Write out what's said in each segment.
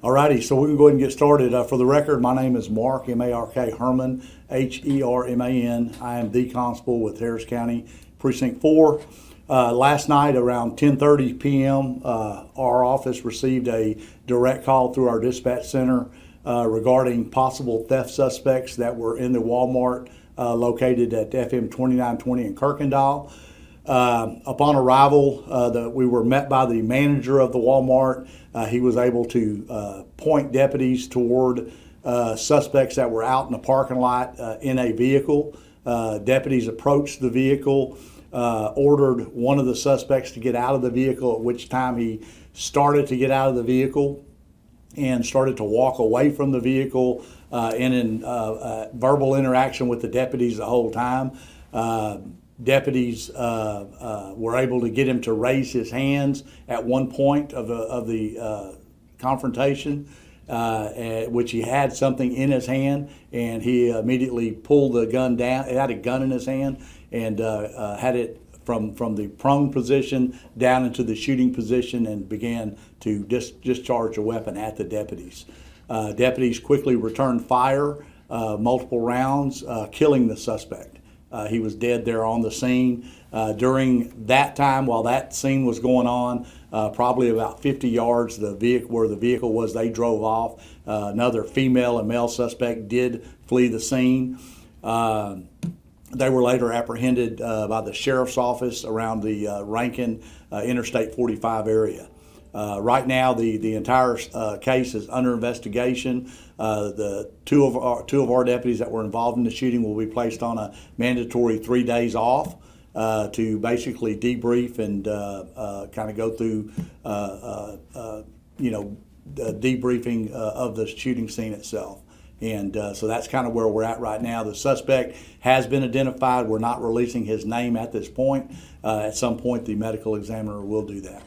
Alrighty, so we can go ahead and get started. For the record, my name is Mark, M-A-R-K, Herman, H-E-R-M-A-N. I am the constable with Harris County Precinct 4. Last night around 10:30 p.m., our office received a direct call through our dispatch center regarding possible theft suspects that were in the Walmart located at FM 2920 in Kirkendall. Upon arrival, we were met by the manager of the Walmart. He was able to point deputies toward suspects that were out in the parking lot in a vehicle. Deputies approached the vehicle, ordered one of the suspects to get out of the vehicle, at which time he started to get out of the vehicle and started to walk away from the vehicle in verbal interaction with the deputies the whole time. Deputies were able to get him to raise his hands at one point of the confrontation, which he had something in his hand, and he immediately pulled the gun down. It had a gun in his hand and had it from the prone position down into the shooting position and began to discharge a weapon at the deputies. Deputies quickly returned fire, multiple rounds, killing the suspect. He was dead there on the scene. During that time, while that scene was going on, probably about 50 yards where the vehicle was, they drove off. Another female and male suspect did flee the scene. They were later apprehended by the sheriff's office around the Rankin Interstate 45 area. Right now, the entire case is under investigation. The two of our deputies that were involved in the shooting will be placed on a mandatory 3 days off to basically debrief and kind of go through, the debriefing of the shooting scene itself. And so that's kind of where we're at right now. The suspect has been identified. We're not releasing his name at this point. At some point, the medical examiner will do that.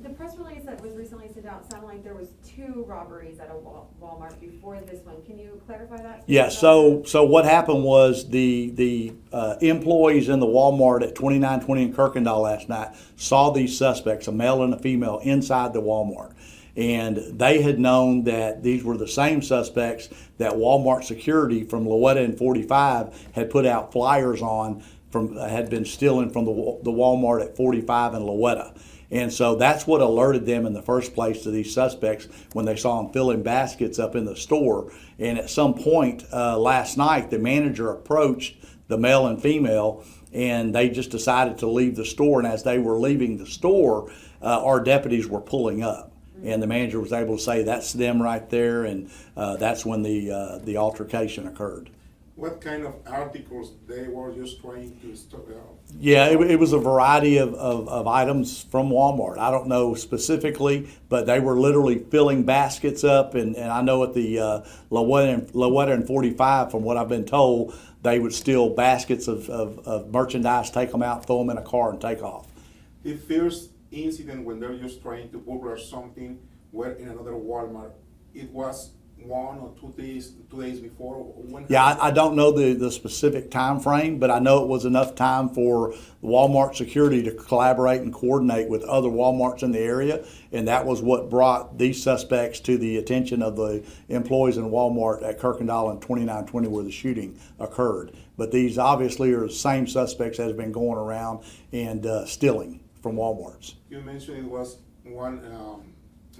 The press release that was recently sent out sounded like there was 2 robberies at a Walmart before this one. Can you clarify that? Yeah. So what happened was the employees in the Walmart at 2920 in Kirkendall last night saw these suspects, a male and a female, inside the Walmart. And they had known that these were the same suspects that Walmart security from Lowetta and 45 had put out flyers on had been stealing from the Walmart at 45 and Lowetta. And so that's what alerted them in the first place to these suspects when they saw them filling baskets up in the store. And at some point last night, the manager approached the male and female, and they just decided to leave the store. And as they were leaving the store, our deputies were pulling up. And the manager was able to say, that's them right there, and that's when the altercation occurred. What kind of articles they were just trying to stock out? Yeah, it was a variety of items from Walmart. I don't know specifically, but they were literally filling baskets up. And I know at the Lowetta and 45, from what I've been told, they would steal baskets of merchandise, take them out, throw them in a car, and take off. The first incident when they're just trying to burglarize something were in another Walmart. It was 1 or 2 days before. Yeah, I don't know the specific time frame, but I know it was enough time for Walmart security to collaborate and coordinate with other Walmarts in the area, and that was what brought these suspects to the attention of the employees in Walmart at Kirkendall and 2920 where the shooting occurred. But these obviously are the same suspects that have been going around and stealing from Walmarts. You mentioned it was 1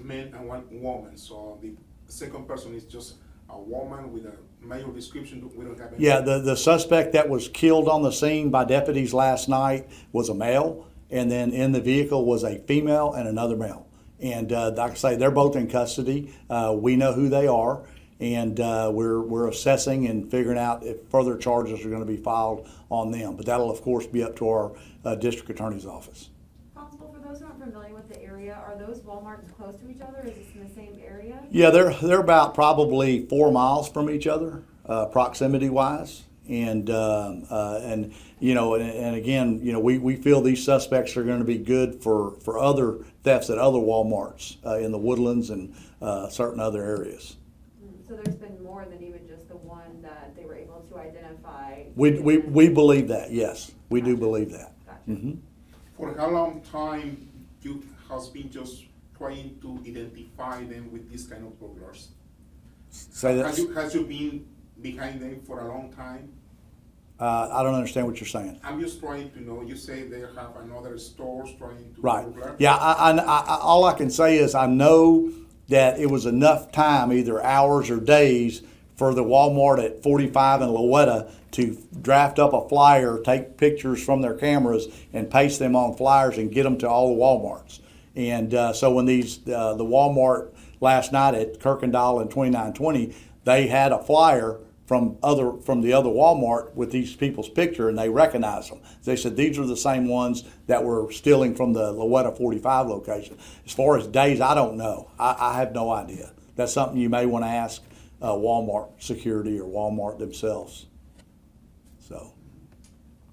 man and 1 woman, so the second person is just a woman with a male description. We don't have any. Yeah, the suspect that was killed on the scene by deputies last night was a male, and then in the vehicle was a female and another male. And like I say, they're both in custody. We know who they are, and we're assessing and figuring out if further charges are going to be filed on them. But that'll of course be up to our district attorney's office. Constable, for those who aren't familiar with the area, are those Walmarts close to each other? Is this in the same area? Yeah, they're about probably 4 miles from each other, proximity wise. And again, we feel these suspects are going to be good for other thefts at other Walmarts in the Woodlands and certain other areas. So there's been more than even just the one that they were able to identify? We believe that, yes. We do believe that. Gotcha. Mm-hmm. For how long time you has been just trying to identify them with these kind of burglars? Say that. Has you been behind them for a long time? I don't understand what you're saying. I'm just trying to know, you say they have another stores trying to Right. burglar? Yeah, all I can say is I know that it was enough time, either hours or days, for the Walmart at 45 and Lowetta to draft up a flyer, take pictures from their cameras, and paste them on flyers and get them to all the Walmarts. And so when the Walmart last night at Kirkendall and 2920, they had a flyer from the other Walmart with these people's picture, and they recognized them. They said these are the same ones that were stealing from the Lowetta 45 location. As far as days, I don't know. I have no idea. That's something you may want to ask Walmart security or Walmart themselves. So.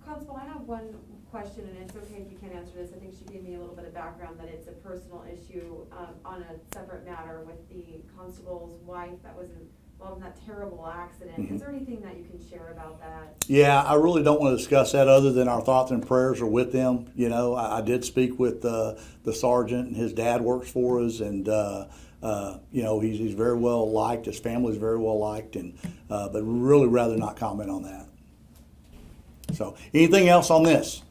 Constable, I have one question, and it's okay if you can't answer this. I think she gave me a little bit of background that it's a personal issue on a separate matter with the constable's wife that was involved in that terrible accident. Mm-hmm. Is there anything that you can share about that? Yeah, I really don't want to discuss that other than our thoughts and prayers are with them. You know, I did speak with the sergeant, and his dad works for us, and you know, he's very well liked. His family's very well liked, and but really rather not comment on that. So, anything else on this?